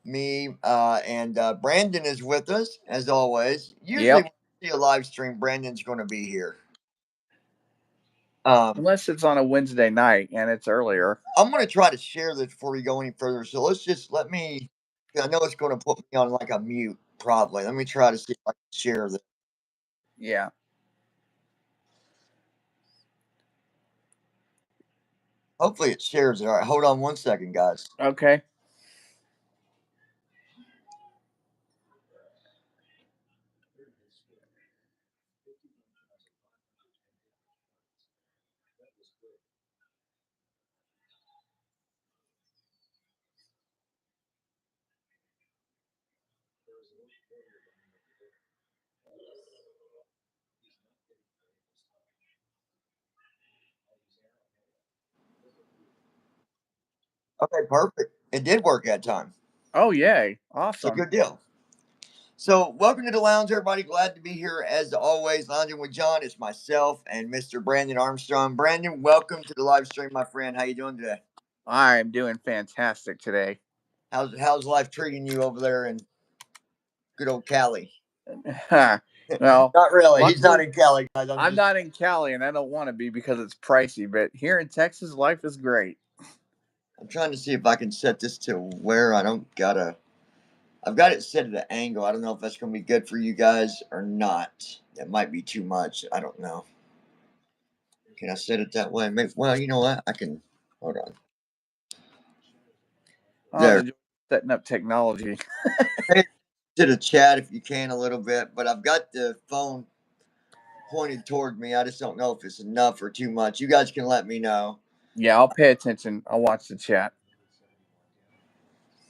me, and Brandon is with us as always. Usually, Yep. when we see a live stream, Brandon's going to be here. Um, Unless it's on a Wednesday night and it's earlier. I'm going to try to share this before we go any further. So let's just let me. I know it's going to put me on like a mute, probably. Let me try to see if I can share this. Yeah. Hopefully, it shares it. All right, hold on one second, guys. Okay. Okay, perfect. It did work that time. Oh, yay. It's a Awesome. good deal. So, welcome to the lounge, everybody. Glad to be here as always. Lounging with John. It's myself and Mr. Brandon Armstrong. Brandon, welcome to the live stream, my friend. How you doing today? I'm doing fantastic today. How's life treating you over there in good old Cali? Well, Not really. He's not luckily, in Cali, guys. I'm I'm just. not in Cali and I don't want to be because it's pricey, but here in Texas, life is great. I'm trying to see if I can set this to where I don't gotta. I've got it set at an angle. I don't know if that's gonna be good for you guys or not. That might be too much. I don't know. Can I set it that way? Maybe, well, you know what? I can. Hold on. Oh, There. the setting up technology. Pay attention to the chat if you can a little bit, but I've got the phone pointed toward me. I just don't know if it's enough or too much. You guys can let me know. Yeah, I'll pay attention. I'll watch the chat.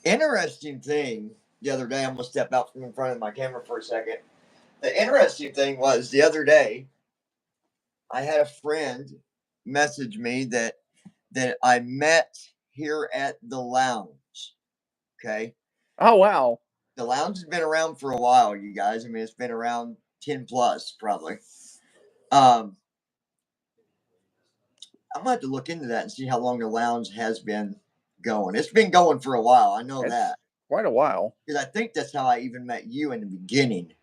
Interesting thing the other day, I'm gonna step out from in front of my camera for a second. The interesting thing was the other day, I had a friend message me that I met here at the lounge. Okay. Oh, wow. The lounge has been around for a while, you guys. I mean, it's been around 10 plus probably. Um, I'm gonna have to look into that and see how long the lounge has been going. It's been going for a while. I know It's that quite a while. because I think that's how I even met you in the beginning.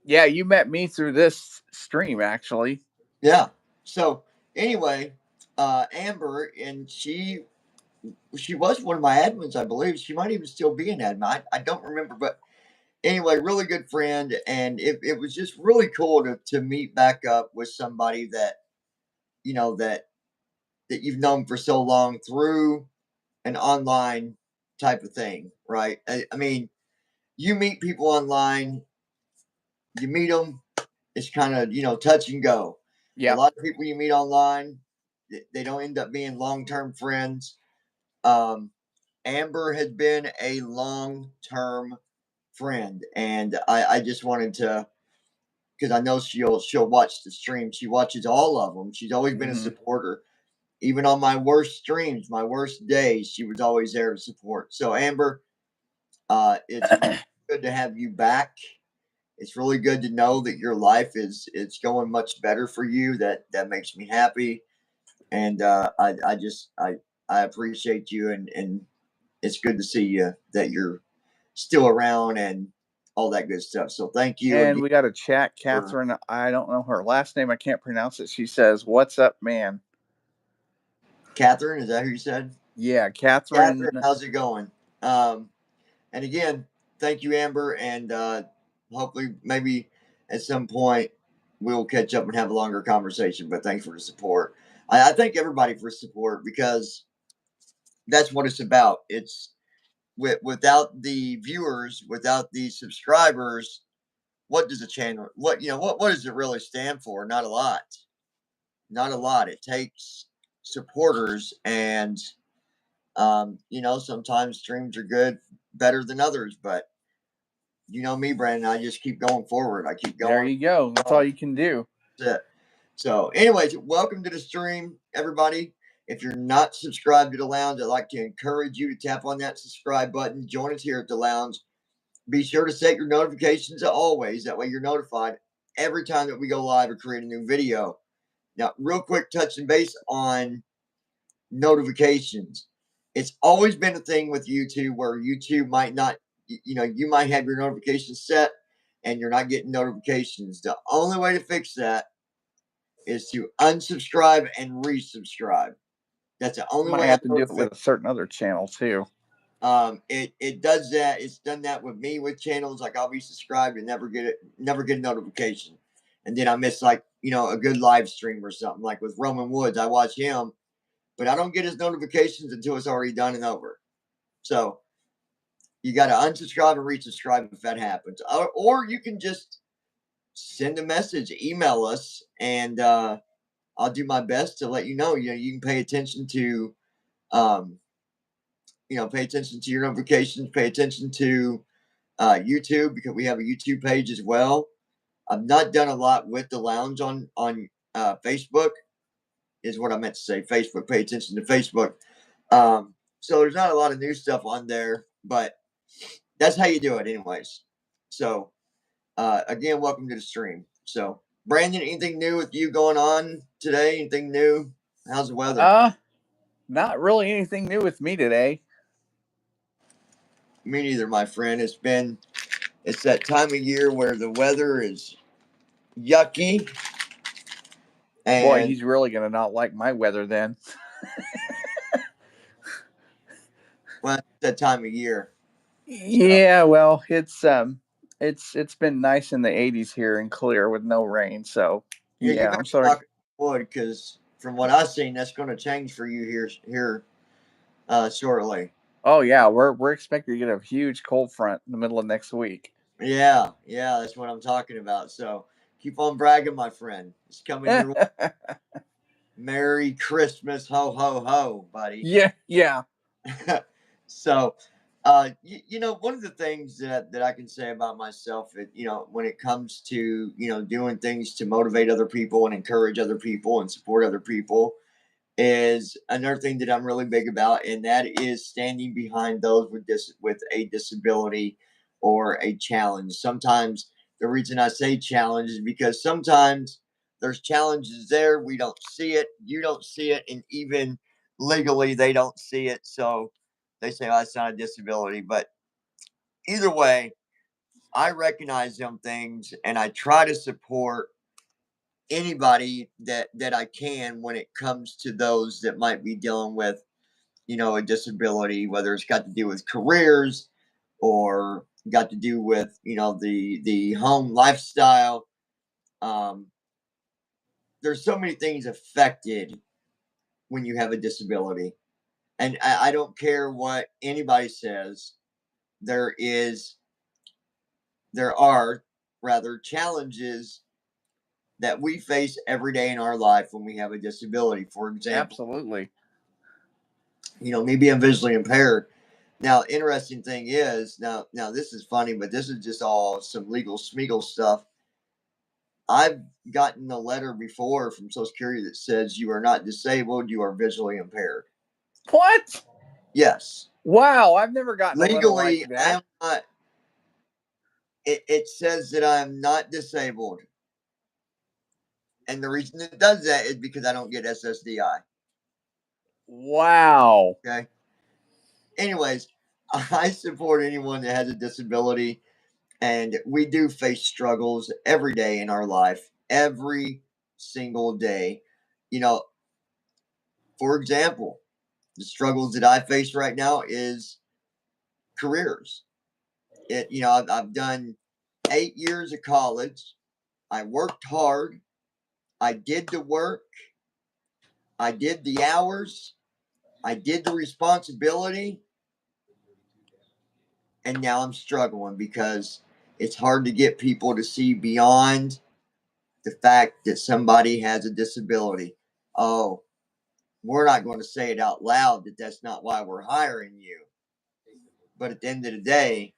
Yeah, you met me through this stream, actually. Yeah. So anyway, Amber, and she was one of my admins, I believe. She might even still be an admin. I don't remember, but anyway, really good friend, and it was just really cool to meet back up with somebody that you know that you've known for so long through an online type of thing, right? I mean, you meet people online, you meet them, it's kind of, touch and go. A Yep. lot of people you meet online, they don't end up being long term friends. Um, Amber has been a long term friend, and I just wanted to, because I know she'll watch the stream. She watches all of them. She's always been a Hmm. supporter. Even on my worst streams, my worst days, she was always there to support. So Amber, it's really good to have you back. It's really good to know that your life is it's going much better for you. That makes me happy, and I appreciate you, and it's good to see you that you're still around and all that good stuff. So thank you And again we got a chat. for Catherine, I don't know her last name. I can't pronounce it. She says, "What's up, man?" Catherine. Is that who you said? Yeah, Catherine, Catherine. how's it going? Um, and again, thank you, Amber, and hopefully maybe at some point we'll catch up and have a longer conversation. But thanks for the support. I thank everybody for support because that's what it's about. It's without the viewers, without the subscribers, what does a channel? What does it really stand for? Not a lot. Not a lot. It takes supporters, and sometimes streams are good, better than others, but you know me, Brandon. I just keep going forward. I keep There going. you go. That's all you can do. That's it. So, anyways, welcome to the stream, everybody. If you're not subscribed to the lounge, I'd like to encourage you to tap on that subscribe button. Join us here at the lounge. Be sure to set your notifications always. That way, you're notified every time that we go live or create a new video. Now, real quick, touching base on notifications. it's always been a thing with YouTube where YouTube might not, you might have your notifications set and you're not getting notifications. The only way to fix that is to unsubscribe and resubscribe. That's the only Might way I have to know do to it fix. with a certain other channel too. It does that. It's done that with me with channels. Like I'll be subscribed and never get a notification, and then I miss like a good live stream or something. Like with Roman Woods, I watch him, but I don't get his notifications until it's already done and over. So you got to unsubscribe and resubscribe if that happens, or you can just send a message, email us, and I'll do my best to let you know. You can pay attention to um, pay attention to your notifications, pay attention to YouTube because we have a YouTube page as well. I've not done a lot with the lounge on Facebook, is what I meant to say. Facebook, pay attention to Facebook. So there's not a lot of new stuff on there, but that's how you do it, anyways. So again, welcome to the stream. So Brandon, anything new with you going on today? Anything new? How's the weather? Not really anything new with me today. Me neither, my friend. It's that time of year where the weather is yucky. Boy, And he's really gonna not like my weather then. well, it's that time of year. So Yeah, well, it's been nice in the 80s here and clear with no rain. So yeah, you yeah, better I'm sorry. knock on wood because from what I've seen, that's going to change for you here shortly. Oh yeah, we're expecting to get a huge cold front in the middle of next week. Yeah, that's what I'm talking about. So keep on bragging, my friend. It's coming your way. Merry Christmas, ho ho ho, buddy. Yeah. So, one of the things that I can say about myself, when it comes to doing things to motivate other people and encourage other people and support other people, is another thing that I'm really big about, and that is standing behind those with a disability or a challenge. Sometimes the reason I say challenge is because sometimes there's challenges there we don't see it, you don't see it, and even legally they don't see it. So they say, "Oh, it's not a disability," but either way, I recognize them things and I try to support anybody that I can when it comes to those that might be dealing with a disability, whether it's got to do with careers or got to do with the home lifestyle. Um, there's so many things affected when you have a disability, and I don't care what anybody says. There is there are rather challenges that we face every day in our life when we have a disability. For example, Absolutely. me being visually impaired. Now, interesting thing is, now this is funny, but this is just all some legal smeagol stuff. I've gotten a letter before from Social Security that says you are not disabled, you are visually impaired. What? Yes. Wow, I've never gotten a letter like Legally, I that. am not, it says that I am not disabled. And the reason it does that is because I don't get SSDI. Wow. Okay. Anyways, I support anyone that has a disability. And we do face struggles every day in our life, every single day. You know, for example, the struggles that I face right now is careers. I've done 8 years of college. I worked hard. I did the work. I did the hours. I did the responsibility. And now I'm struggling because it's hard to get people to see beyond the fact that somebody has a disability. Oh, we're not going to say it out loud that that's not why we're hiring you. But at the end of the day,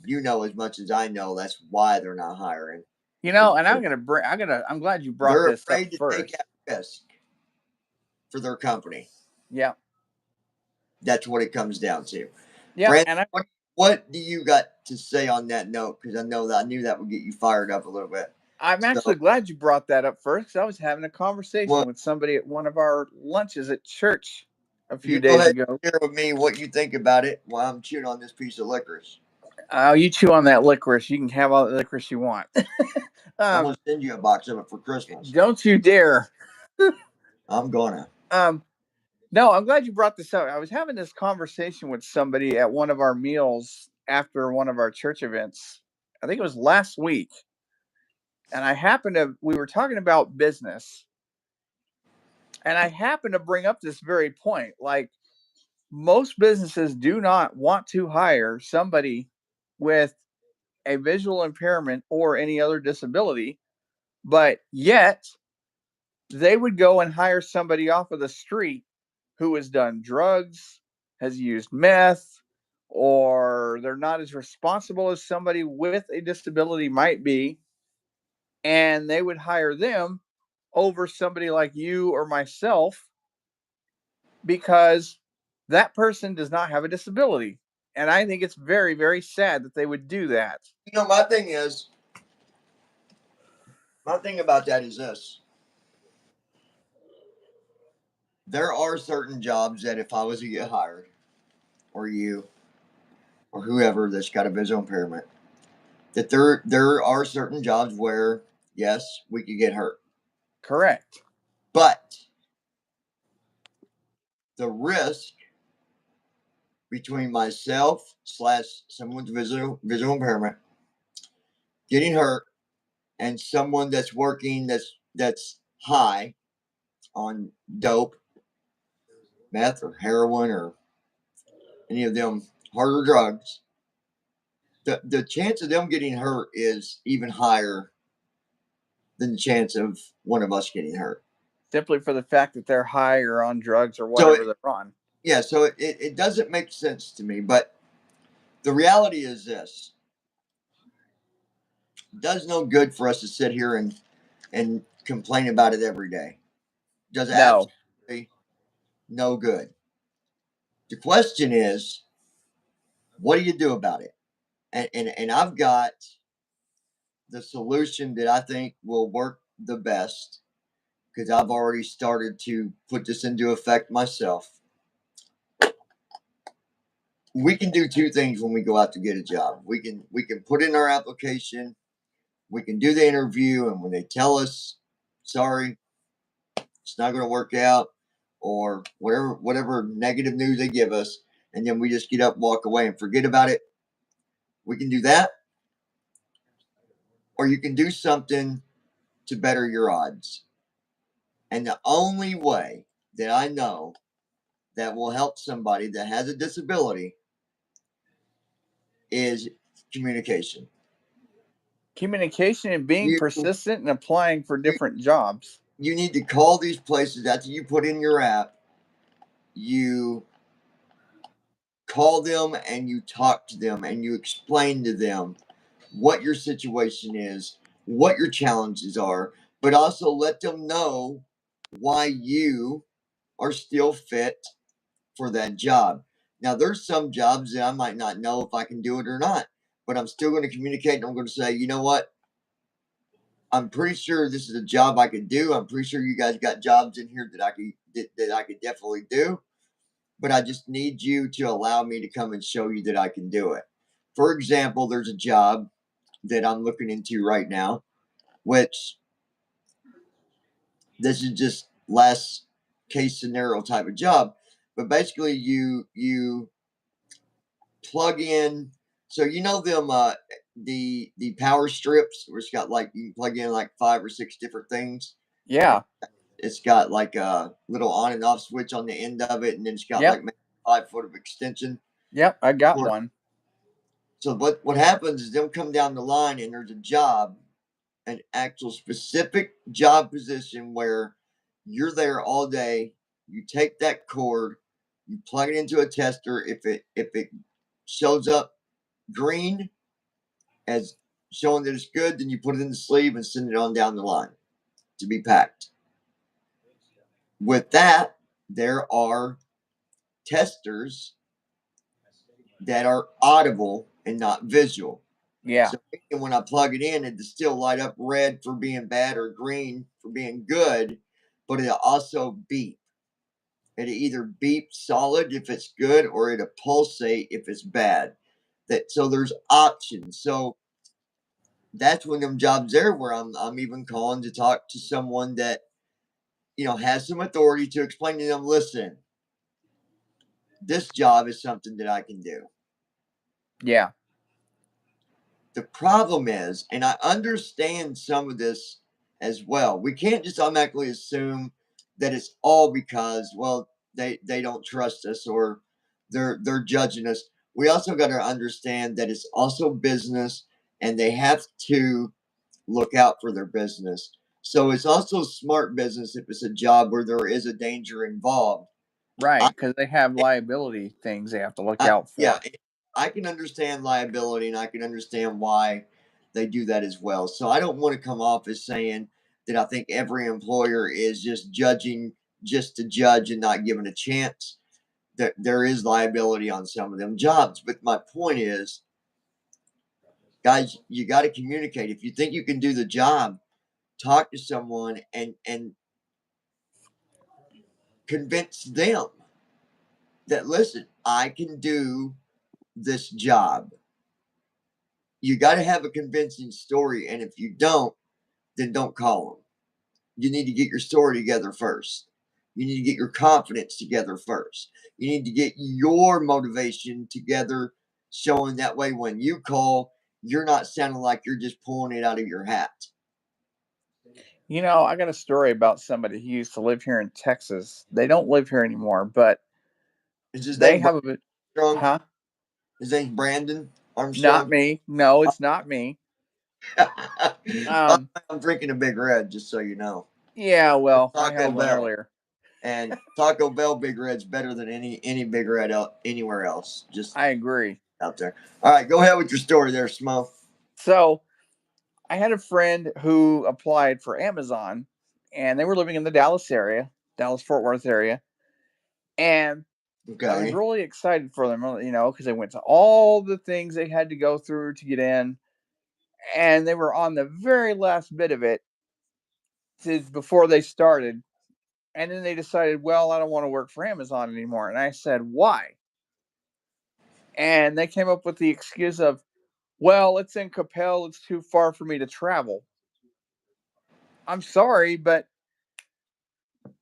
you know as much as I know that's why they're not hiring. And Because I'm glad you brought they're this up afraid to take first. that risk for their company. Yeah. That's what it comes down to. Yeah, Brandon, and I what do you got to say on that note? Because I knew that would get you fired up a little bit. I'm So, actually glad you brought that up first. 'Cause I was having a well, conversation with somebody at one of our lunches at church a few You go days ahead ago. and share with me what you think about it while I'm chewing on this piece of licorice. Oh, you chew on that licorice. You can have all the licorice you want. I'm gonna send you a box of it for Christmas. Don't you dare. I'm gonna. No, I'm glad you brought this up. I was having this conversation with somebody at one of our meals after one of our church events. I think it was last week. And we were talking about business. And I happened to bring up this very point. Like, most businesses do not want to hire somebody with a visual impairment or any other disability, but yet they would go and hire somebody off of the street who has done drugs, has used meth, or they're not as responsible as somebody with a disability might be. And they would hire them over somebody like you or myself because that person does not have a disability. And I think it's very, very sad that they would do that. You know, my thing about that is this. There are certain jobs that if I was to get hired, or you, or whoever that's got a visual impairment, that there are certain jobs where yes, we could get hurt. Correct. But the risk between myself slash someone with visual impairment getting hurt and someone that's working that's high on dope, meth or heroin or any of them harder drugs, the chance of them getting hurt is even higher than the chance of one of us getting hurt. Simply for the fact that they're high or on drugs or So whatever they're on. yeah, so it doesn't make sense to me. But the reality is this: it does no good for us to sit here and complain about it every day. It does No. absolutely no good. The question is, what do you do about it? And I've got the solution that I think will work the best because I've already started to put this into effect myself. We can do two things when we go out to get a job. We can put in our application, we can do the interview, and when they tell us, sorry, it's not going to work out, or whatever negative news they give us, and then we just get up, walk away, and forget about it. We can do that, or you can do something to better your odds. And the only way that I know that will help somebody that has a disability is communication. Communication and being You persistent and applying for you, different jobs. you need to call these places after you put in your app. You call them and you talk to them and you explain to them what your situation is, what your challenges are, but also let them know why you are still fit for that job. Now, there's some jobs that I might not know if I can do it or not, but I'm still going to communicate and I'm going to say, you know what? I'm pretty sure this is a job I could do. I'm pretty sure you guys got jobs in here that I could definitely do, but I just need you to allow me to come and show you that I can do it. For example, there's a job that I'm looking into right now, which this is just last case scenario type of job, but basically you plug in. So you know them the power strips where it's got like you plug in like 5 or 6 different things. Yeah. It's got like a little on and off switch on the end of it, and then it's got Yep. like maybe 5 foot of extension. Yep. I got Or- one. So what happens is they'll come down the line and there's a job, an actual specific job position where you're there all day. You take that cord, you plug it into a tester. If it shows up green as showing that it's good, then you put it in the sleeve and send it on down the line to be packed. With that, there are testers that are audible and not visual. Yeah. So when I plug it in, it'll still light up red for being bad or green for being good, but it'll also beep. It'll either beep solid if it's good, or it'll pulsate if it's bad. So there's options. So that's when them jobs there where I'm even calling to talk to someone that has some authority to explain to them, listen, this job is something that I can do. Yeah. The problem is, and I understand some of this as well, we can't just automatically assume that it's all because, well, they don't trust us, or they're judging us. We also got to understand that it's also business, and they have to look out for their business. So it's also smart business if it's a job where there is a danger involved. I, Right, because they have liability things they have to look out yeah, for. I can understand liability, and I can understand why they do that as well. So I don't want to come off as saying that I think every employer is just judging just to judge and not giving a chance. That there is liability on some of them jobs. But my point is, guys, you got to communicate. If you think you can do the job, talk to someone and convince them that, listen, I can do this job. You got to have a convincing story, and if you don't, then don't call them. You need to get your story together first. You need to get your confidence together first. You need to get your motivation together, showing that way when you call, you're not sounding like you're just pulling it out of your hat. I got a story about somebody who used to live here in Texas. They don't live here anymore, but Is his they name have a bit. Armstrong? Huh? His name's Brandon Not Armstrong. me. No, it's not me. Um, I'm drinking a Big Red, just so you know. yeah, well, I Taco had one Bell. earlier. And Taco Bell Big Red's better than any Big Red anywhere else. Just I agree. out there. All right, go ahead with your story there, Smo. So I had a friend who applied for Amazon, and they were living in the Dallas area, Dallas Fort Worth area, and I was Okay. really excited for them, because they went to all the things they had to go through to get in, and they were on the very last bit of it before they started. And then they decided, well, I don't want to work for Amazon anymore. And I said, why? And they came up with the excuse of, well, it's in Capel. It's too far for me to travel. I'm sorry, but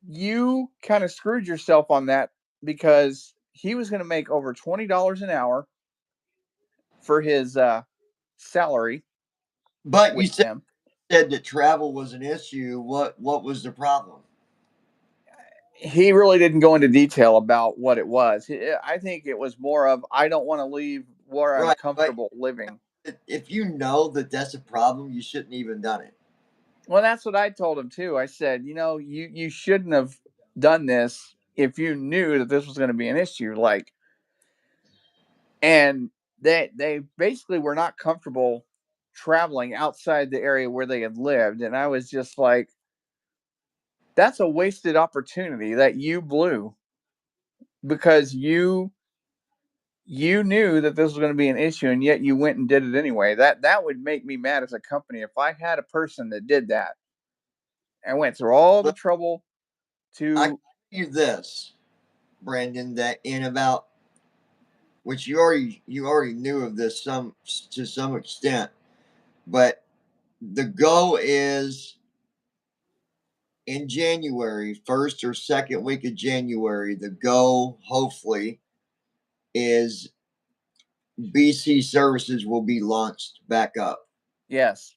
you kind of screwed yourself on that, because he was going to make over $20 an hour for his salary But you with them. said that travel was an issue. What was the problem? He really didn't go into detail about what it was. I think it was more of, I don't want to leave where I'm Right, but comfortable living. if you know that that's a problem, you shouldn't even done it. Well, that's what I told him too. I said, you shouldn't have done this if you knew that this was going to be an issue. Like, and they basically were not comfortable traveling outside the area where they had lived, and I was just like, that's a wasted opportunity that you blew, because you knew that this was going to be an issue, and yet you went and did it anyway. That would make me mad as a company if I had a person that did that and went through all the Well, trouble I can to. tell you this, Brandon, that in about, which you already knew of this some to some extent, but the goal is in January, first or second week of January. The goal, hopefully, is BC services will be launched back up. Yes.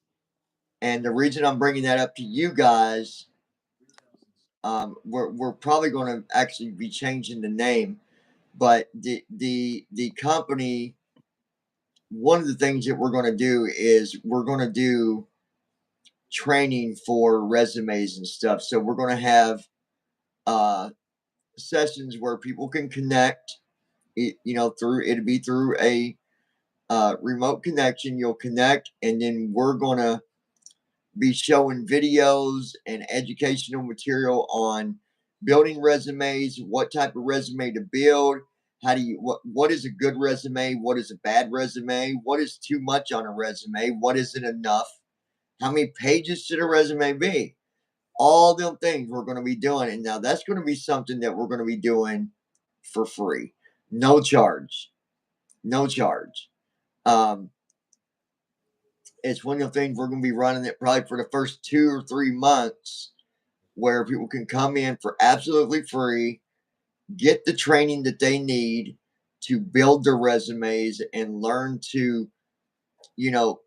And the reason I'm bringing that up to you guys, we're probably going to actually be changing the name, but the company. One of the things that we're going to do is we're going to do training for resumes and stuff. So we're going to have uh, sessions where people can connect. Through it'll be through a remote connection. You'll connect, and then we're going to be showing videos and educational material on building resumes, what type of resume to build, how do you what is a good resume, what is a bad resume, what is too much on a resume, what isn't enough, how many pages should a resume be. All them things we're going to be doing. And now that's going to be something that we're going to be doing for free. No charge. No charge. It's one of the things we're going to be running it probably for the first 2 or 3 months, where people can come in for absolutely free, get the training that they need to build their resumes and learn to, you know,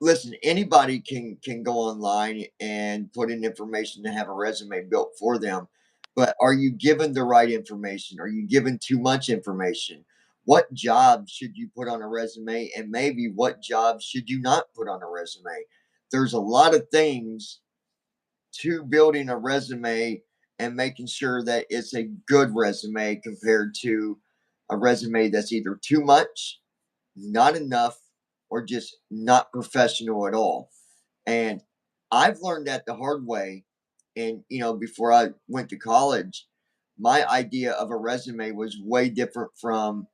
listen, anybody can go online and put in information to have a resume built for them. But are you given the right information? Are you given too much information? What jobs should you put on a resume, and maybe what jobs should you not put on a resume? There's a lot of things to building a resume and making sure that it's a good resume compared to a resume that's either too much, not enough, or just not professional at all. And I've learned that the hard way. And, before I went to college, my idea of a resume was way different from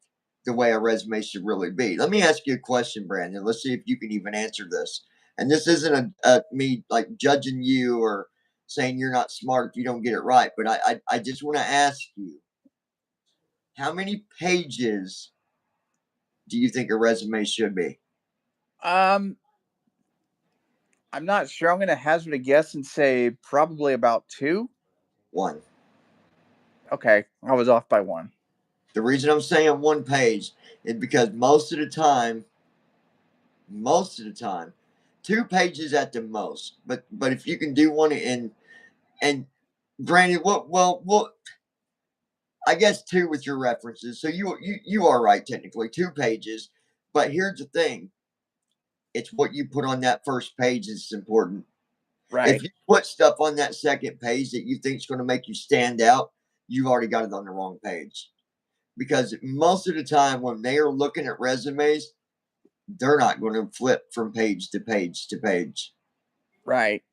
the way a resume should really be. Let me ask you a question, Brandon. Let's see if you can even answer this. And this isn't me like judging you or saying you're not smart if you don't get it right, but I just want to ask you, how many pages do you think a resume should be? Um, I'm not sure. I'm going to hazard a guess and say probably about 2. One. Okay, I was off by 1. The reason I'm saying 1 page is because most of the time, 2 pages at the most. But if you can do one and granted, what I guess two with your references. So you are right technically, 2 pages. But here's the thing: it's what you put on that first page is important. Right. If you put stuff on that second page that you think is going to make you stand out, you've already got it on the wrong page. Because most of the time when they are looking at resumes, they're not going to flip from page to page to page. Right.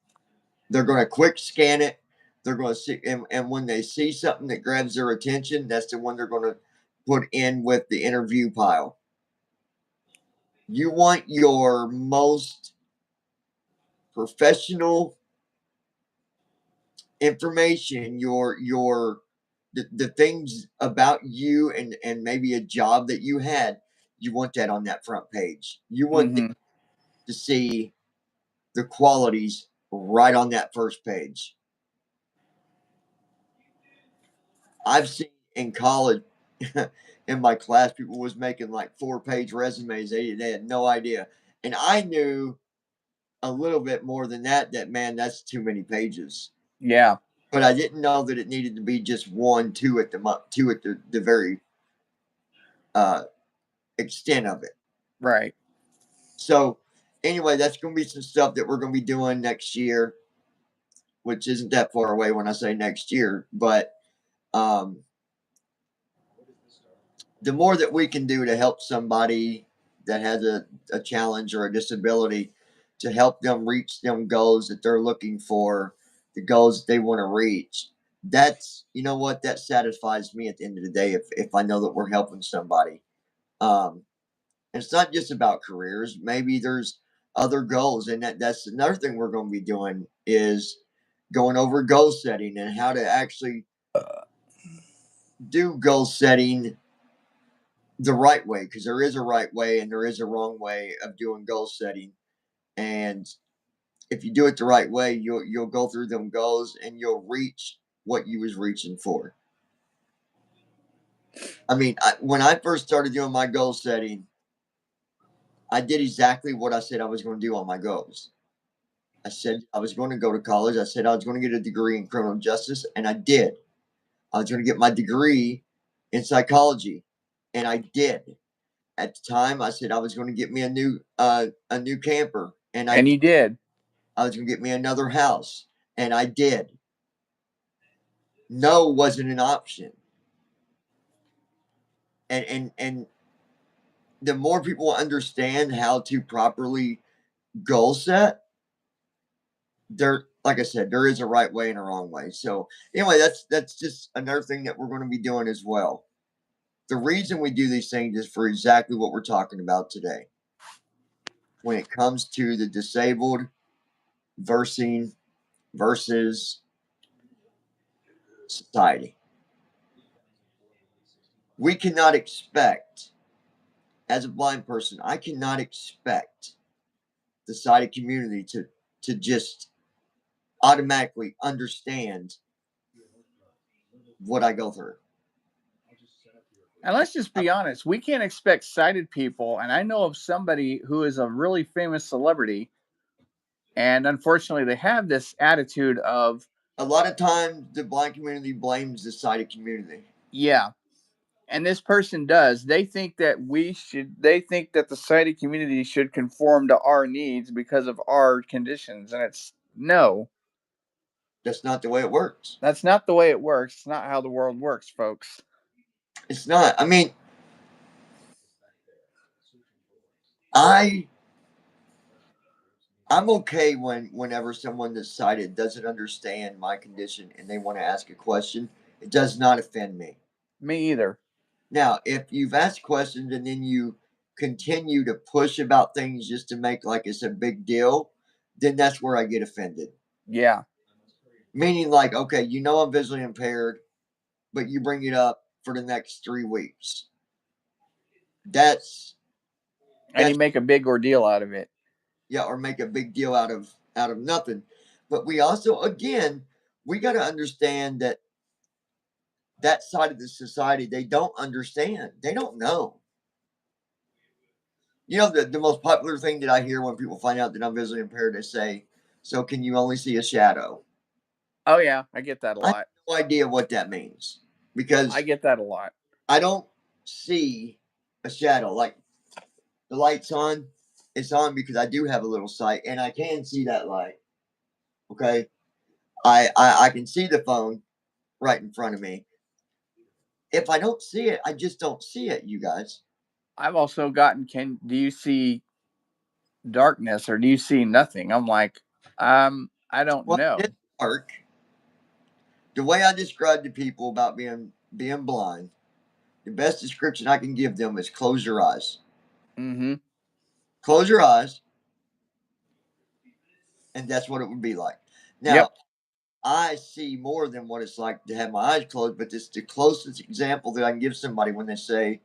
They're going to quick scan it. They're going to see, and when they see something that grabs their attention, that's the one they're going to put in with the interview pile. You want your most professional information, the things about you and maybe a job that you had. You want that on that front page. You want Mhm. to see the qualities right on that first page. I've seen in college, in my class, people was making like 4 page resumes. They had no idea, and I knew a little bit more than that. That man, that's too many pages. Yeah. But I didn't know that it needed to be just 1, 2 at the very uh, extent of it. Right. So anyway, that's going to be some stuff that we're going to be doing next year, which isn't that far away when I say next year. But um, the more that we can do to help somebody that has a challenge or a disability, to help them reach them goals that they're looking for, the goals that they want to reach, that's, you know what, that satisfies me at the end of the day if I know that we're helping somebody. um and it's not just about careers. Maybe there's other goals, and that's another thing we're going to be doing is going over goal setting and how to actually do goal setting the right way, because there is a right way and there is a wrong way of doing goal setting. And if you do it the right way, you'll go through them goals and you'll reach what you was reaching for. I mean, when I first started doing my goal setting, I did exactly what I said I was going to do on my goals. I said I was going to go to college. I said I was going to get a degree in criminal justice, and I did. I was going to get my degree in psychology, and I did. At the time, I said I was going to get me a new camper, and And you did. I was going to get me another house, and I did. No wasn't an option. And the more people understand how to properly goal set, there, like I said, there is a right way and a wrong way. So anyway, that's just another thing that we're going to be doing as well. The reason we do these things is for exactly what we're talking about today. When it comes to the disabled versus versus society. We cannot expect, as a blind person, I cannot expect the sighted community to just automatically understand what I go through. And let's just be honest, we can't expect sighted people. And I know of somebody who is a really famous celebrity, and unfortunately, they have this attitude of, A lot of times, the blind community blames the sighted community. yeah. And this person does. They think that the sighted community should conform to our needs because of our conditions. And it's no, That's not the way it works. that's not the way it works. It's not how the world works, folks. It's not. I mean, I'm okay whenever someone that's sighted doesn't understand my condition and they want to ask a question. It does not offend me. Me either. Now, if you've asked questions and then you continue to push about things just to make like it's a big deal, then that's where I get offended. Yeah. Meaning, like, okay, you know I'm visually impaired, but you bring it up for the next 3 weeks. That's And you make a big ordeal out of it. yeah, or make a big deal out of nothing. But we also, again, we got to understand that that side of the society, they don't understand. They don't know. You know, the most popular thing that I hear when people find out that I'm visually impaired, they say, "So can you only see a shadow?" Oh yeah, I get that a I have lot. no idea what that means because I get that a lot. I don't see a shadow. Like the light's on, it's on because I do have a little sight and I can see that light. Okay, I can see the phone right in front of me. If I don't see it, I just don't see it, you guys. I've also gotten, do you see darkness or do you see nothing? I'm like, I don't Well, know. it's dark. The way I describe to people about being blind, the best description I can give them is close your eyes. Mm-hmm. Close your eyes, and that's what it would be like. Now, Yep. I see more than what it's like to have my eyes closed, but it's the closest example that I can give somebody when they say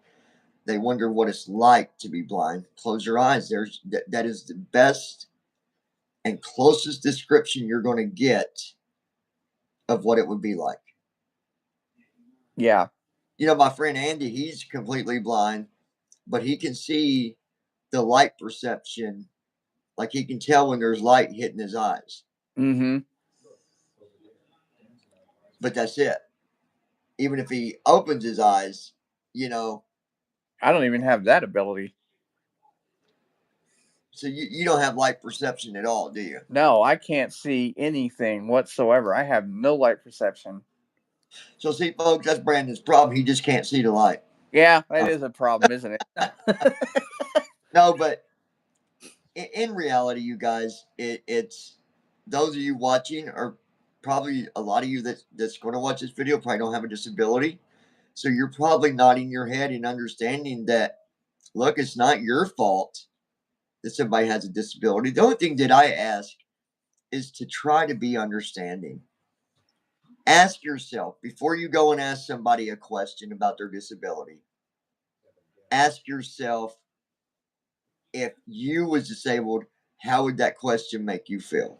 they wonder what it's like to be blind. Close your eyes. That is the best and closest description you're going to get of what it would be like. Yeah. You know, my friend Andy, he's completely blind, but he can see the light perception. Like he can tell when there's light hitting his eyes. Mm-hmm. But that's it. Even if he opens his eyes, you know, I don't even have that ability. so you don't have light perception at all, do you? No, I can't see anything whatsoever. I have no light perception. So see, folks, that's Brandon's problem. He just can't see the light. Yeah, that is a problem, isn't it? No, but in reality, you guys, it's those of you watching, or probably a lot of you that's going to watch this video probably don't have a disability. So you're probably nodding your head and understanding that, look, it's not your fault that somebody has a disability. The only thing that I ask is to try to be understanding. Ask yourself before you go and ask somebody a question about their disability. Ask yourself, if you was disabled, how would that question make you feel?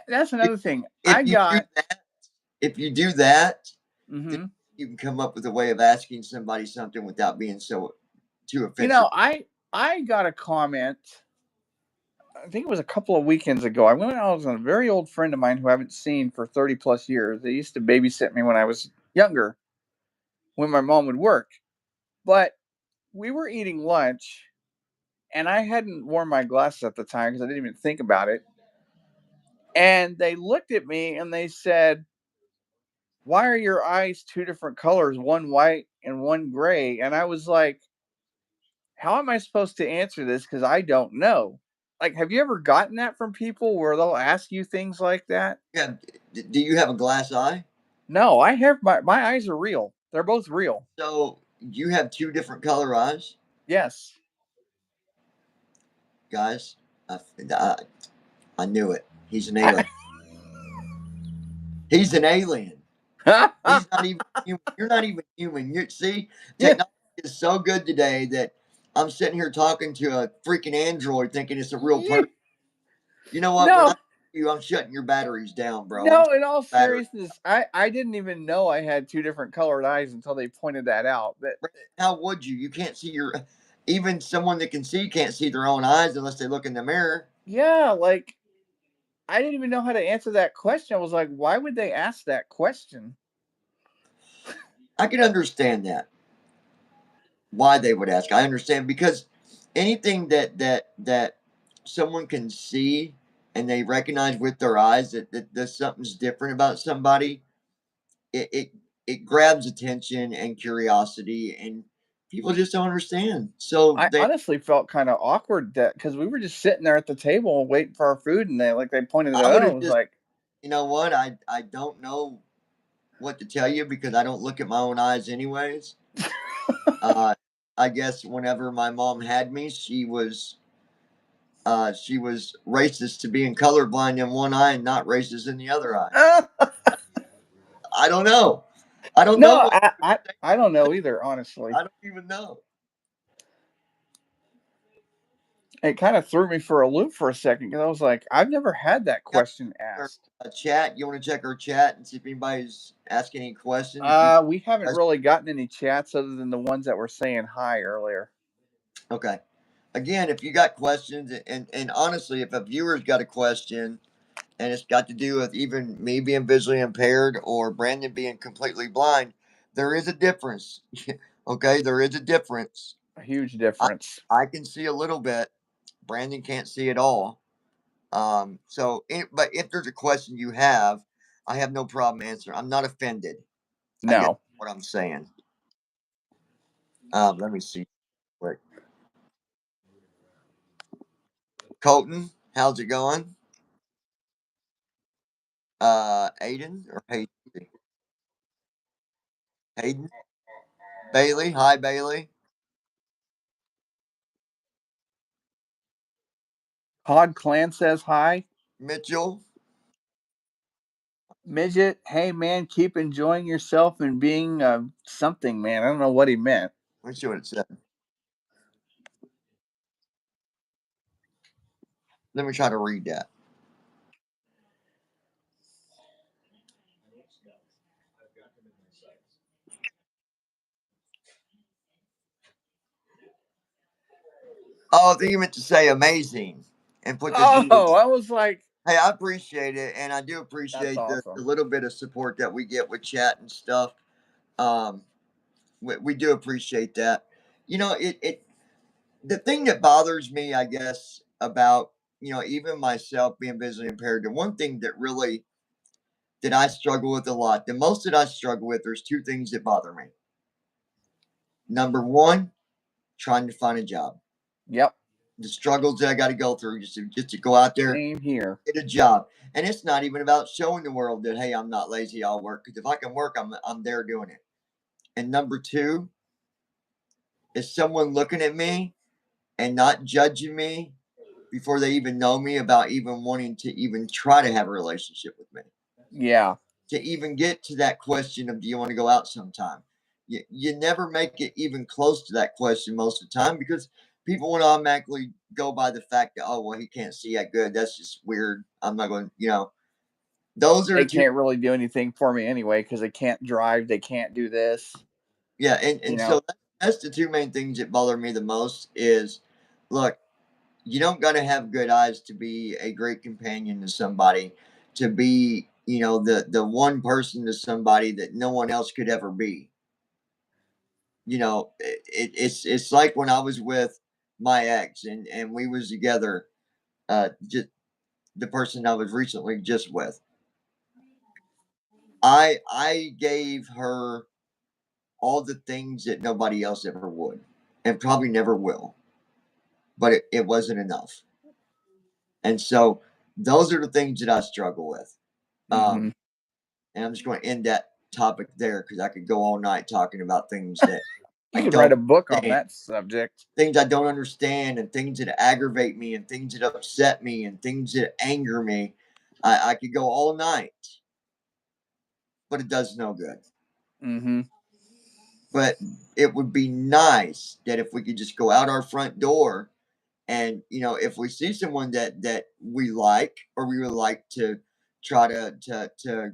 That's another thing. If I you do got. that, if you do that, then Mm-hmm. you can come up with a way of asking somebody something without being so too You offensive. know, I got a comment. I think it was a couple of weekends ago. I went out with a very old friend of mine who I haven't seen for 30 plus years. They used to babysit me when I was younger, when my mom would work. But we were eating lunch, and I hadn't worn my glasses at the time because I didn't even think about it. And they looked at me and they said, "Why are your eyes two different colors, one white and one gray?" And I was like, how am I supposed to answer this? Because I don't know. Like, have you ever gotten that from people where they'll ask you things like that? Yeah. Do you have a glass eye? No, I have my eyes are real. They're both real. So you have two different color eyes, Yes. guys. I, I knew it. He's an I, alien. He's an alien. He's not even human. You're not even human. You see, technology is so good today that I'm sitting here talking to a freaking android, thinking it's a real person. You know what? When I No, see you, I'm shutting your batteries down, bro. I'm no. shutting In all batteries. seriousness, I didn't even know I had two different colored eyes until they pointed that out. But How would you? You can't see your. Even someone that can see can't see their own eyes unless they look in the mirror. yeah, like I didn't even know how to answer that question. I was like, why would they ask that question? I can understand that. Why they would ask, I understand because anything that someone can see and they recognize with their eyes that something's different about somebody, it it grabs attention and curiosity, and people just don't understand. So I they, honestly felt kind of awkward that because we were just sitting there at the table waiting for our food, and they pointed it I out. would I have was just, like, you know what, I don't know what to tell you because I don't look at my own eyes anyways. uh I guess whenever my mom had me, she was racist to being colorblind in one eye and not racist in the other eye. I don't know. I don't know no, what I don't know either. Honestly, I don't even know. it kind of threw me for a loop for a second because I was like, I've never had that Got question our, asked. chat. You want to check our chat and see if anybody's asking any questions? If you We haven't really gotten any chats other than the ones that were saying hi earlier. okay. Again, if you got questions, and honestly, if a viewer's got a question and it's got to do with even me being visually impaired or Brandon being completely blind, there is a difference. Okay, there is a difference. A huge I difference. I can see a little bit. Brandon can't see at all. But if there's a question you have, I have no problem answering. I'm not offended. I guess No. what I'm saying. Let me see quick. Colton, how's it going? Aiden or Hayden? Hayden? Bailey? Hi, Bailey. Pod Clan says hi. Mitchell. Midget, hey man, keep enjoying yourself and being something, man. I don't know what he meant. Let me see what it said. Let me try to read that. Oh, I think you meant to say amazing and put the Oh, G's. I was like, Hey, I appreciate it, and I do that's appreciate the awesome. little bit of support that we get with chat and stuff. Um, we do appreciate that. You know, it the thing that bothers me, I guess, about even myself being visually impaired, the one thing that really that I struggle with a lot, the most that I struggle with, there's two things that bother me. Number one, trying to find a job. Yep. The struggles that I got to go through just to go out there, Same here. get a job. And it's not even about showing the world that hey, I'm not lazy, I'll work. Because if I can work, I'm there doing it. And number two is someone looking at me and not judging me before they even know me about even wanting to even try to have a relationship with me. Yeah. To even get to that question of do you want to go out sometime? You never make it even close to that question most of the time because people want to automatically go by the fact that, oh, well, he can't see that good. That's just weird. I'm not going, those are They the two. can't really do anything for me anyway because they can't drive. They can't do this. Yeah. You And know, so that's the two main things that bother me the most is look, you don't got to have good eyes to be a great companion to somebody, to be, the one person to somebody that no one else could ever be. It's like when I was with my ex and we was together, just the person I was recently just with. I gave her all the things that nobody else ever would and probably never will, but it wasn't enough. And so those are the things that I struggle with. hmm Um, and I'm just going to end that topic there because I could go all night talking about things that you I could write don't a book on understand, that subject. things I don't understand, and things that aggravate me, and things that upset me, and things that anger me. I could go all night. but it does no good. Mm-hmm. But it would be nice that if we could just go out our front door and, if we see someone that we like, or we would like to try to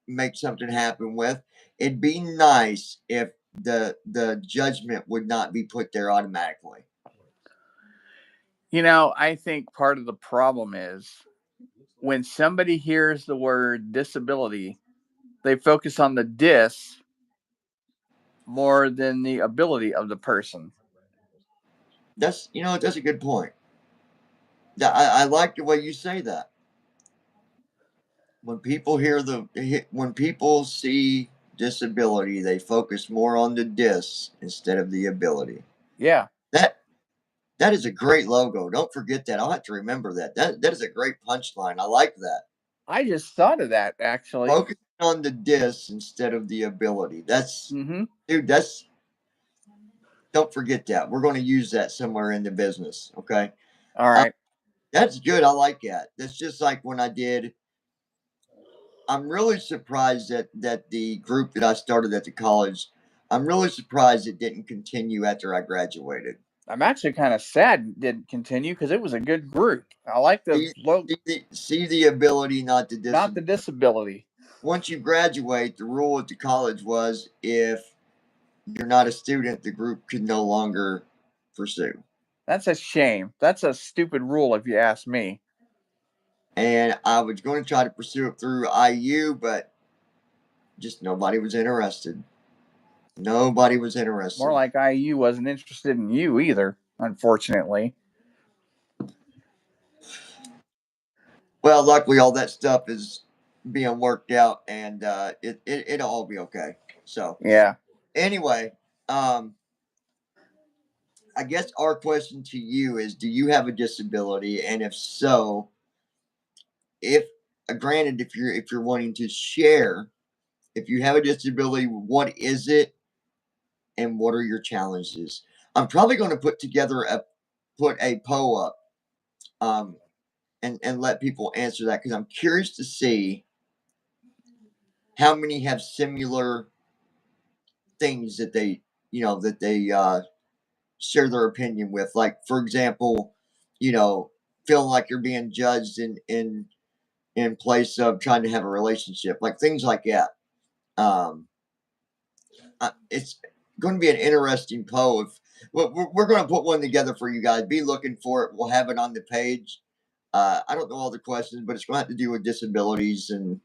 make something happen with, it'd be nice if the judgment would not be put there automatically. I think part of the problem is when somebody hears the word disability, they focus on the dis more than the ability of the person. That's a good point. I like the way you say that. When people when people see disability, they focus more on the dis instead of the ability. Yeah. That that is a great logo. Don't forget that. I'll have to remember that. That is a great punchline. I like that. I just thought of that actually. Focus on the dis instead of the ability. Mm-hmm. Dude, don't forget that. We're going to use that somewhere in the business. Okay. All right. That's good. I like that. That's just like when I'm really surprised that the group that I started at the college, I'm really surprised it didn't continue after I graduated. I'm actually kind of sad it didn't continue because it was a good group. I like the See, logo, see the ability, not the not the disability. disability. Once you graduate, the rule at the college was if you're not a student, the group could no longer pursue. That's a shame. That's a stupid rule if you ask me. And I was going to try to pursue it through IU, but just nobody was interested. Nobody was interested. More like IU wasn't interested in you either, unfortunately. Well, luckily, all that stuff is being worked out, and it'll all be okay. So, Yeah. anyway, um, I guess our question to you is: do you have a disability? And if so, if granted, if you're wanting to share, if you have a disability, what is it, and what are your challenges? I'm probably going to put a poll up, um, and let people answer that, because I'm curious to see how many have similar things that they share their opinion with. Like, for example, feeling like you're being judged in place of trying to have a relationship, like things like that. Um, it's going to be an interesting poll. If we're going to put one together for you guys, be looking for it. We'll have it on the page. I don't know all the questions, but it's going to have to do with disabilities and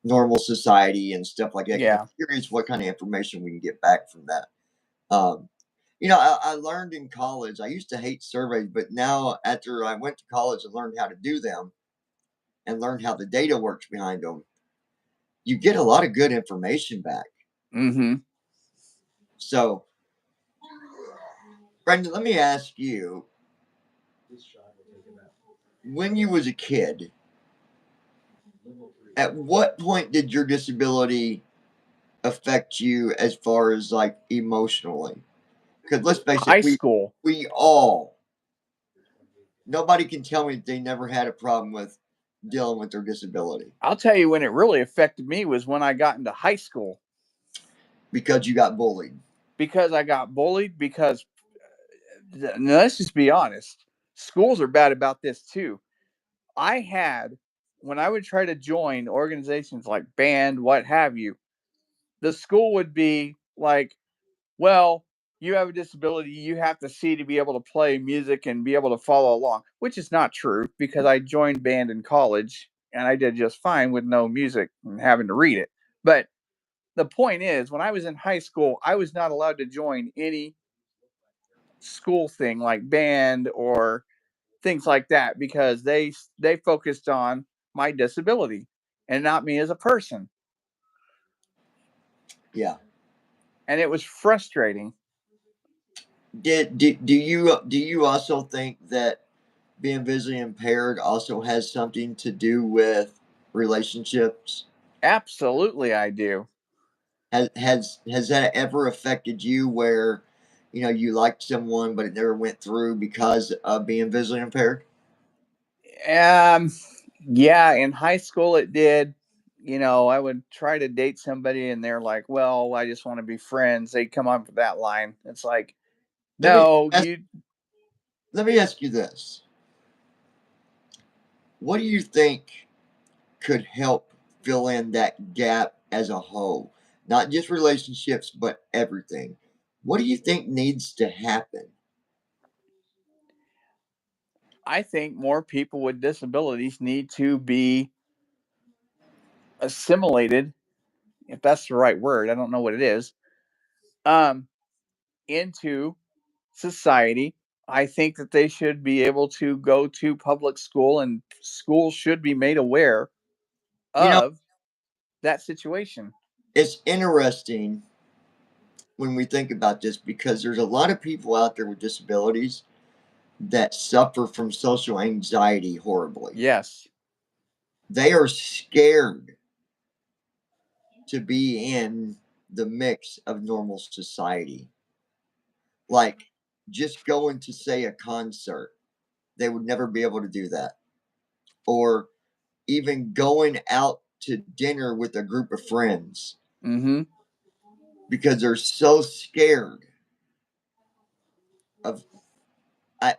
normal society and stuff like that. 'Cause Yeah. I'm curious what kind of information we can get back from that. Um, I learned in college. I used to hate surveys, but now after I went to college and learned how to do them and learned how the data works behind them, you get a lot of good information back. Mm-hmm. So, Brendan, let me ask you: when you was a kid, at what point did your disability affect you as far as like emotionally? Because let's face it, High school. we all, nobody can tell me that they never had a problem with dealing with their disability I'll tell you when it really affected me was when I got into high school because you got bullied. because I got bullied. Because now, let's just be honest, schools are bad about this too. I had when I would try to join organizations like band, what have you, the school would be like, well, you have a disability, you have to see to be able to play music and be able to follow along, which is not true because I joined band in college and I did just fine with no music and having to read it. But the point is, when I was in high school, I was not allowed to join any school thing like band or things like that because they focused on my disability and not me as a person. Yeah. And it was frustrating. Do you also think that being visually impaired also has something to do with relationships? Absolutely I do. Has that ever affected you where you liked someone but it never went through because of being visually impaired? Um yeah, in high school it did. I would try to date somebody and they're like, well, I just want to be friends. They come up with that line. It's like, Let me no, ask, let me ask you this. What do you think could help fill in that gap as a whole? Not just relationships, but everything. What do you think needs to happen? I think more people with disabilities need to be assimilated, if that's the right word. I don't know what it is, um, into society. I think that they should be able to go to public school and schools should be made aware You know, of that situation. it's interesting when we think about this because there's a lot of people out there with disabilities that suffer from social anxiety horribly. Yes. They are scared to be in the mix of normal society. Like just going to, say, a concert, they would never be able to do that. Or even going out to dinner with a group of friends Mm-hmm. because they're so scared of, I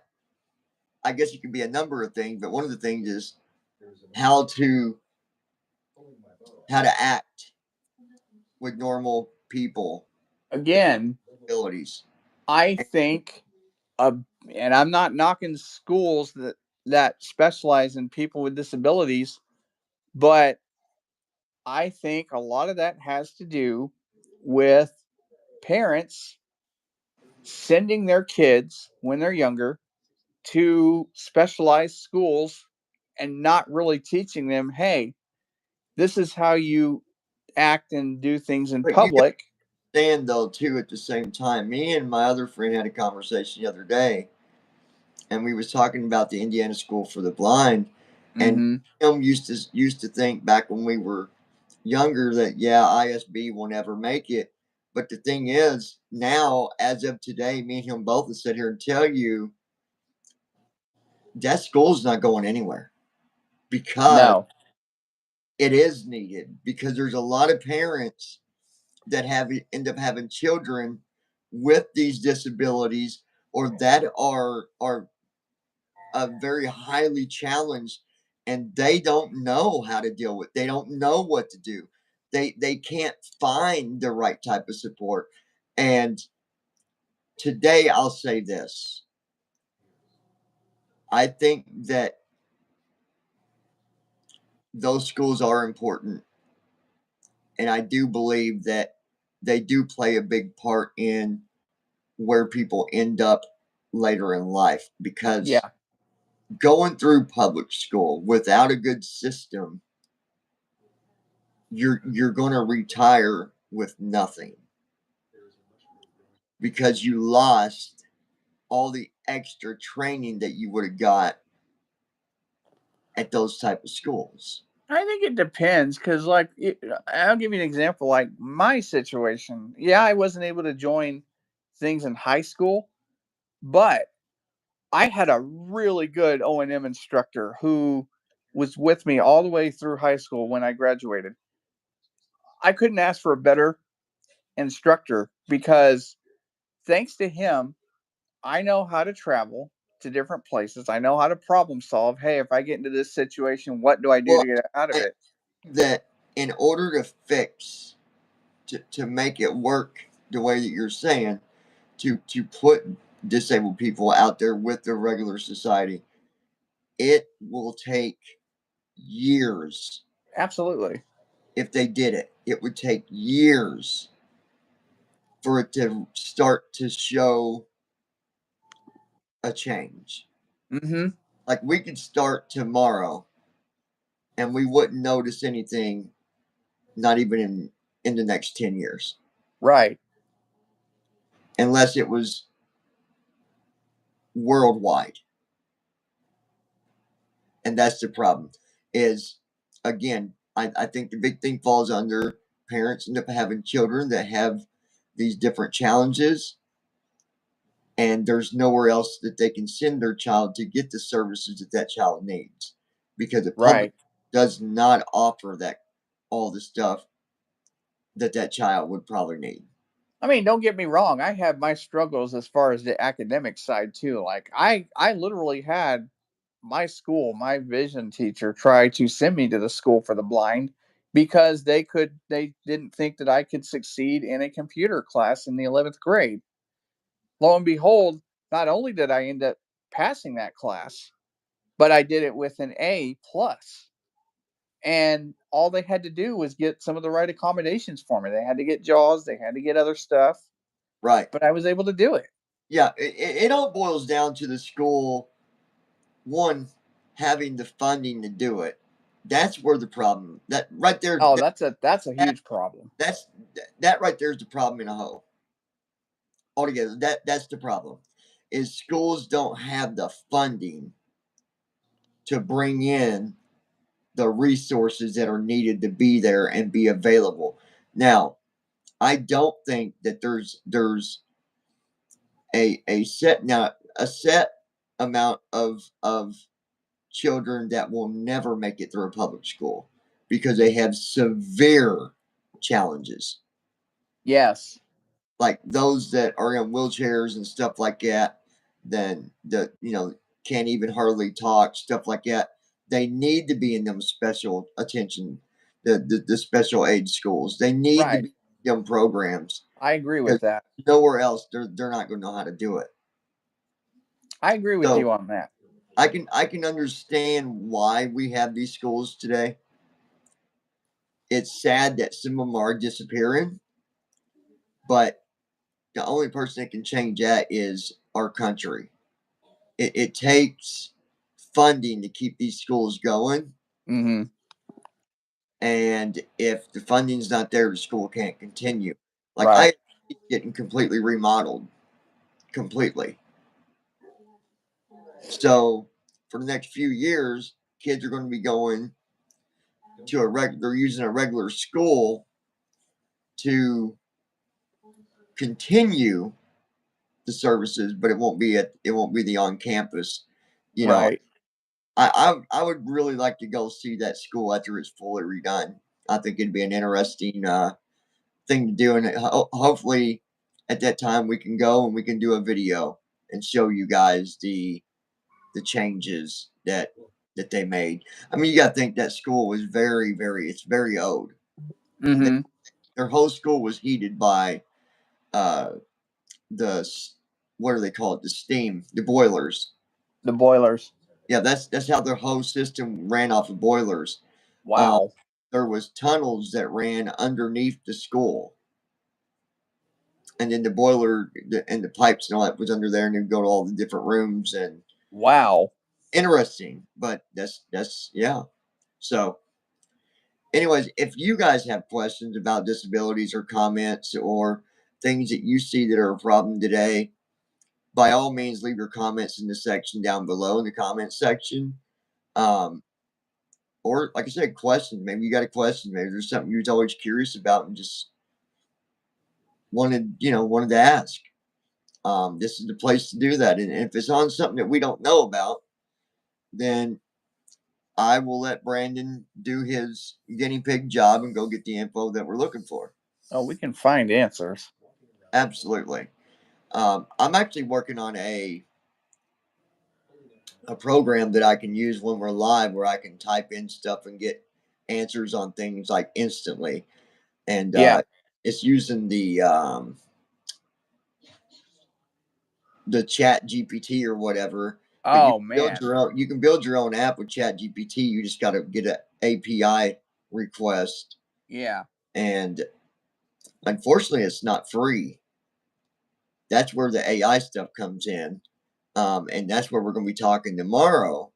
I guess it could be a number of things, but one of the things is how to how to act with normal people Again, with abilities. I think, uh, and I'm not knocking schools that specialize in people with disabilities, but I think a lot of that has to do with parents sending their kids when they're younger to specialized schools and not really teaching them, hey, this is how you act and do things in But you got public. to understand though too at the same time. Me and my other friend had a conversation the other day, and we was talking about the Indiana School for the Blind, and Mm-hmm. him used to think back when we were younger that yeah, ISB will never make it. But the thing is, now as of today, me and him both will sit here and tell you that school's not going anywhere because No. it is needed. Because there's a lot of parents that end up having children with these disabilities or that are very highly challenged and they don't know how to deal with, they don't know what to do, they can't find the right type of support. And today I'll say this, I think that those schools are important, and I do believe that they do play a big part in where people end up later in life, because Yeah. going through public school without a good system, you're going to retire with nothing because you lost all the extra training that you would have got at those type of schools. I think it depends because, like, I'll give you an example. Like my situation, yeah, I wasn't able to join things in high school, but I had a really good O&M instructor who was with me all the way through high school when I graduated. I couldn't ask for a better instructor because thanks to him, I know how to travel to different places. I know how to problem solve. Hey, if I get into this situation, what do I do Well, to get out of I it? that in order to fix, to make it work the way that you're saying, to put disabled people out there with the regular society, it will take years. Absolutely. If they did it, it would take years for it to start to show a change. Mm-hmm. Like we could start tomorrow and we wouldn't notice anything, not even in the next 10 years, Right. unless it was worldwide. And that's the problem is, again, I think the big thing falls under parents end up having children that have these different challenges, and there's nowhere else that they can send their child to get the services that that child needs because the public Right. does not offer that. all the stuff that child would probably need. I mean, don't get me wrong. I have my struggles as far as the academic side too. Like I literally had my school, my vision teacher try to send me to the school for the blind because they didn't think that I could succeed in a computer class in the 11th grade. Lo and behold, not only did I end up passing that class, but I did it with an A plus. And all they had to do was get some of the right accommodations for me. They had to get JAWS, they had to get other stuff, Right. but I was able to do it. Yeah. It all boils down to the school, one, having the funding to do it. That's where the problem, that right there, Oh, that's a that, huge problem. that's, that right there is the problem in a whole. Altogether, that's the problem, is schools don't have the funding to bring in the resources that are needed to be there and be available. Now, I don't think that there's a set amount of children that will never make it through a public school because they have severe challenges, Yes. like those that are in wheelchairs and stuff like that. Then can't even hardly talk, stuff like that. They need to be in them special attention, the special aid schools. They need to Right. be in them programs I agree because with that. nowhere else they're not going to know how to do it. I agree with So you on that. I can understand why we have these schools today. It's sad that some of them are disappearing, but the only person that can change that is our country. It takes funding to keep these schools going, Mhm. and if the funding's not there, the school can't continue. Like Right. I getting completely remodeled, completely. So for the next few years, kids are going to be going to they're using a regular school to continue the services, but it won't be the on campus. You know, Right. I would really like to go see that school after it's fully redone. I think it'd be an interesting thing to do, and hopefully at that time we can go and we can do a video and show you guys the changes that they made. I mean, you got to think that school was it's very old. They, Mhm. their whole school was heated by uh, the what do they call it? The steam, the boilers. The boilers. Yeah, that's how their whole system ran off of boilers. Uh, Wow. there was tunnels that ran underneath the school, and then the boiler and the pipes and all that was under there, and you'd go to all the different rooms and Wow. interesting. But that's yeah. So, anyways, if you guys have questions about disabilities or comments or things that you see that are a problem today, by all means, leave your comments in the section down below in the comments section. Um, or like I said, questions. Maybe you got a question. Maybe there's something you're always curious about and just wanted to ask. This is the place to do that. And if it's on something that we don't know about, then I will let Brandon do his guinea pig job and go get the info that we're looking for. Oh, we can find answers. Absolutely. I'm actually working on a program that I can use when we're live where I can type in stuff and get answers on things like instantly. And Yeah. it's using the Chat GPT or whatever. But Oh man. you can build your own app with Chat GPT. You just got to get an API request, Yeah. and unfortunately, it's not free. That's where the AI stuff comes in, and that's where we're going to be talking tomorrow.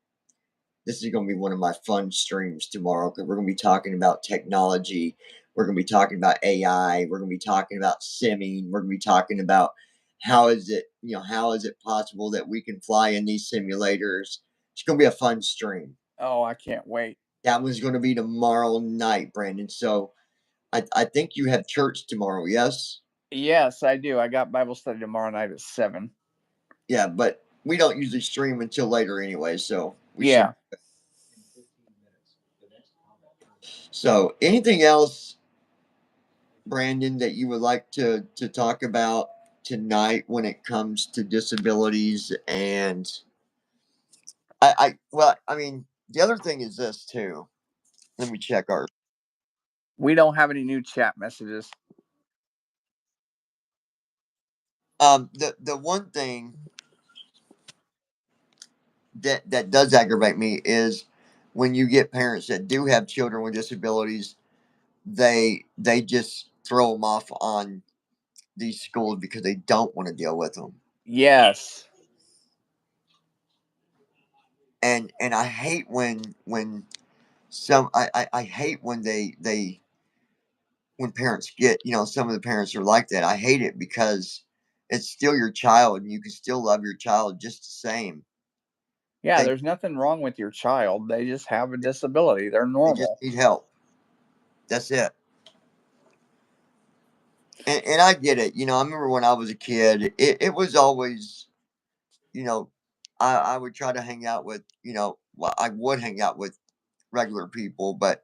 This is going to be one of my fun streams tomorrow because we're going to be talking about technology. We're going to be talking about AI. We're going to be talking about simming. We're going to be talking about how is it possible that we can fly in these simulators. It's going to be a fun stream. Oh, I can't wait. That one's going to be tomorrow night, Brandon. So I think you have church tomorrow, yes? Yes, I do. I got Bible study tomorrow night at 7. Yeah, but we don't usually stream until later anyway, so we should. Yeah. So, anything else, Brandon, that you would like to talk about tonight when it comes to disabilities? And well, I mean, the other thing is this too. Let me check our. We don't have any new chat messages. The one thing that does aggravate me is when you get parents that do have children with disabilities, they just throw them off on these schools because they don't want to deal with them. Yes. And I hate when some I hate when they when parents get, some of the parents are like that. I hate it because it's still your child and you can still love your child just the same. Yeah, They there's nothing wrong with your child. They just have a disability. They're they just normal. need help. That's it. And I get it. I remember when I was a kid, it was always, you know, I would try to hang out with, well, I would hang out with regular people, but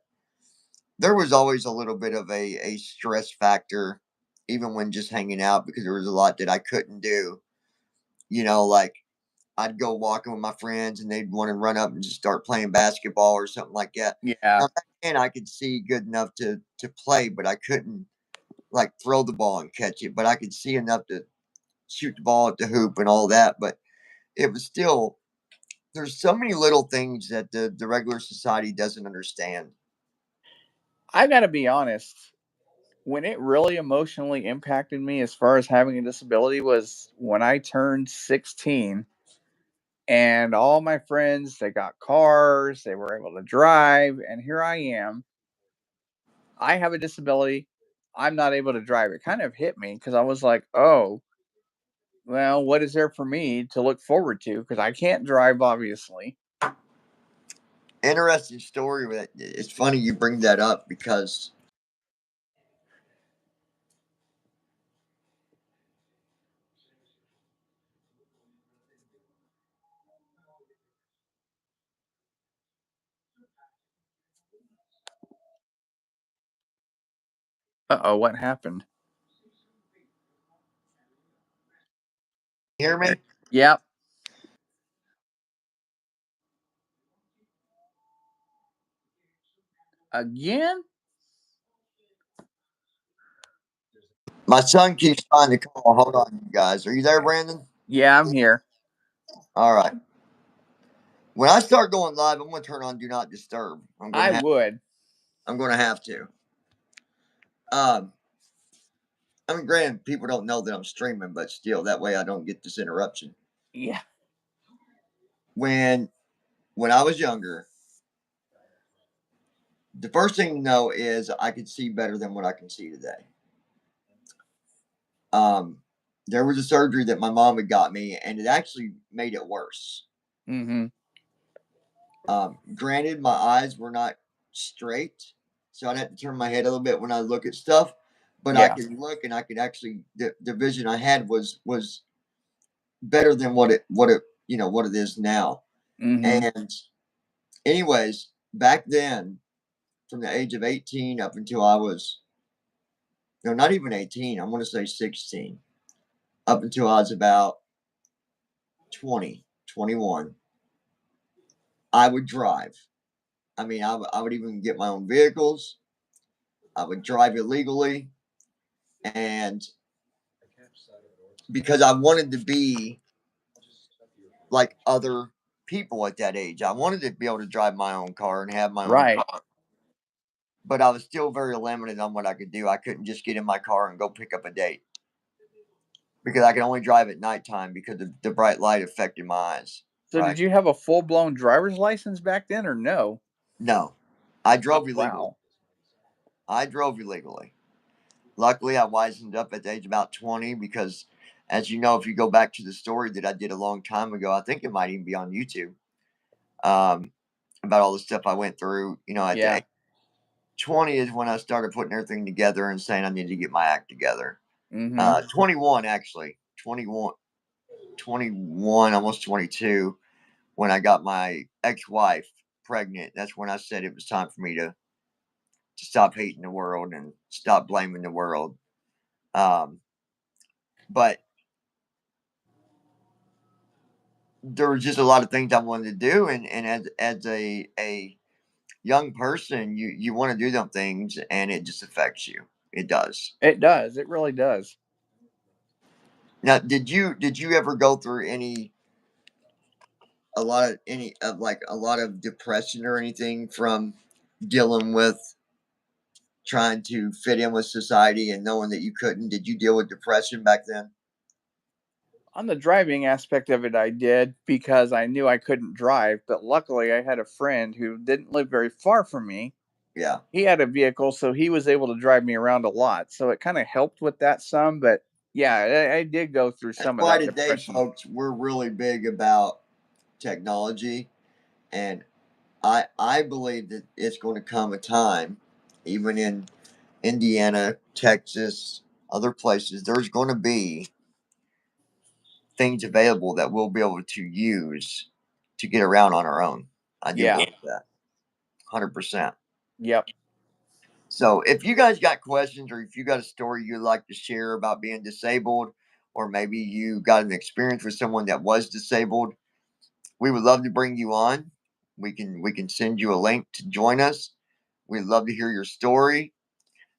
there was always a little bit of a stress factor, even when just hanging out, because there was a lot that I couldn't do. Like I'd go walking with my friends and they'd want to run up and just start playing basketball or something like that. Yeah. Now back then I could see good enough to play, but I couldn't like throw the ball and catch it. But I could see enough to shoot the ball at the hoop and all that. But it was still, there's so many little things that the regular society doesn't understand. I got to be honest. When it really emotionally impacted me as far as having a disability was when I turned 16 and all my friends, they got cars, they were able to drive, and here I am. I have a disability. I'm not able to drive. It kind of hit me because I was like, oh, well, what is there for me to look forward to? Because I can't drive, obviously. Interesting story. It's funny you bring that up because Uh oh, what happened? hear me? Yep. Again? My son keeps trying to call. Hold on, you guys. Are you there, Brandon? Yeah, I'm here. All right. When I start going live, I'm going to turn on Do Not Disturb. I would. I'm going to have to. Um, I mean, granted, people don't know that I'm streaming, but still, that way I don't get this interruption. Yeah. When when I was younger, the first thing to know is I could see better than what I can see today. Um, there was a surgery that my mom had got me, and it actually made it worse. Mm-hmm. Granted, my eyes were not straight, so I'd have to turn my head a little bit when I look at stuff. But I Yeah. could look, and I could actually the vision I had was better than what it is now. Mm-hmm. And anyways, back then, from the age of 18 up until I was no, not even 18. I want to say 16. Up until I was about 20, 21, I would drive. I mean, I would even get my own vehicles. I would drive illegally, and because I wanted to be like other people at that age. I wanted to be able to drive my own car and have my own Right. car, but I was still very limited on what I could do. I couldn't just get in my car and go pick up a date because I could only drive at nighttime because the bright light affected my eyes. So did Right? you have a full blown driver's license back then or no? No, I Oh drove illegally. wow. I drove illegally. Luckily, I wisened up at the age of about 20 because, as you know, if you go back to the story that I did a long time ago, I think it might even be on YouTube, um, about all the stuff I went through. At the Yeah. age of 20 is when I started putting everything together and saying I need to get my act together. Mm-hmm. 21, actually. 21, almost 22, when I got my ex wife pregnant. That's when I said it was time for me to stop hating the world and stop blaming the world. But there was just a lot of things I wanted to do, and as a young person, you want to do them things, and it just affects you. It does. It does. It really does. Now, did you ever go through a lot of depression or anything from dealing with trying to fit in with society and knowing that you couldn't? Did you deal with depression back then? On the driving aspect of it, I did because I knew I couldn't drive. But luckily, I had a friend who didn't live very far from me. Yeah, He had a vehicle, so he was able to drive me around a lot. So it kind of helped with that some. But yeah, I did go through that's some of why that today, depression. folks, we're really big about technology, and I believe that it's going to come a time, even in Indiana, Texas, other places, there's going to be things available that we'll be able to use to get around on our own. I do Yeah. believe that 100%. Yep. So if you guys got questions or if you got a story you'd like to share about being disabled, or maybe you got an experience with someone that was disabled, we would love to bring you on. We can send you a link to join us. We'd love to hear your story.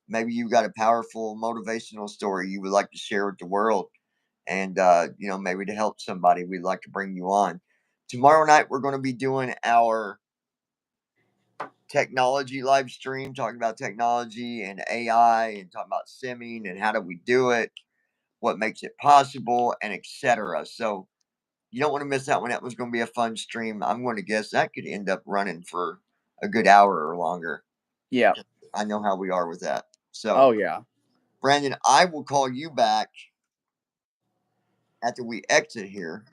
Maybe you got a powerful motivational story you would like to share with the world, and maybe to help somebody, we'd like to bring you on. Tomorrow night we're going to be doing our technology live stream, talking about technology and AI, and talking about simming and how do we do it, what makes it possible, and etc. So you don't want to miss that one. That was going to be a fun stream. I'm going to guess that could end up running for a good hour or longer. Yeah. I know how we are with that. So Oh yeah. Brandon, I will call you back after we exit here,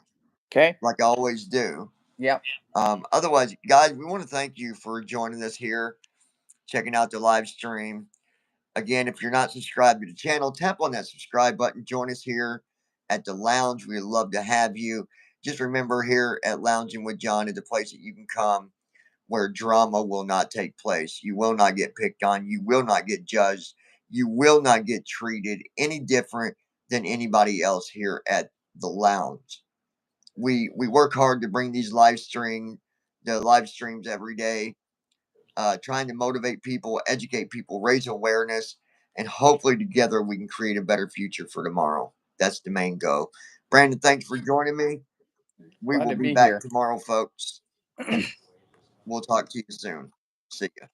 Okay. like I always do. Yep. Otherwise, guys, we want to thank you for joining us here, checking out the live stream. Again, if you're not subscribed to the channel, tap on that subscribe button. Join us here at the lounge. We'd love to have you. Just remember, here at Lounging with John is a place that you can come where drama will not take place. You will not get picked on. You will not get judged. You will not get treated any different than anybody else here at the lounge. We work hard to bring the live streams every day, trying to motivate people, educate people, raise awareness, and hopefully together we can create a better future for tomorrow. That's the main goal. Brandon, thanks for joining me. We Glad will to be be back here. tomorrow, folks, and we'll talk to you soon. See ya.